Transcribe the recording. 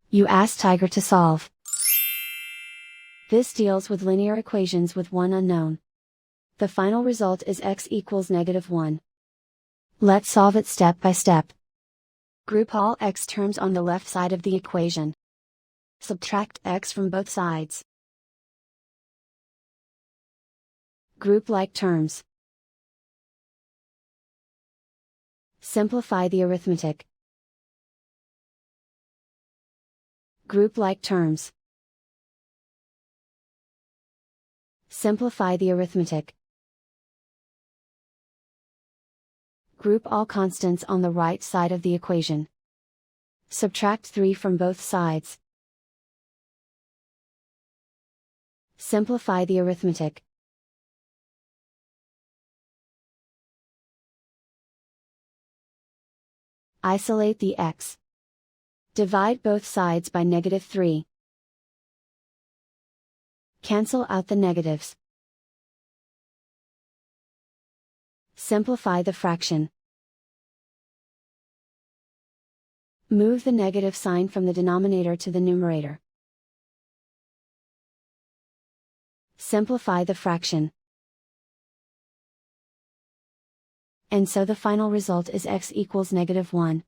You ask Tiger to solve. This deals with linear equations with one unknown. The final result is x equals -1. Let's solve it step by step. Group all x terms on the left side of the equation. Subtract x from both sides. Group like terms. Simplify the arithmetic. Group like terms. Simplify the arithmetic. Group all constants on the right side of the equation. Subtract 3 from both sides. Simplify the arithmetic. Isolate the x. Divide both sides by -3. Cancel out the negatives. Simplify the fraction. Move the negative sign from the denominator to the numerator. Simplify the fraction. And so the final result is x equals -1.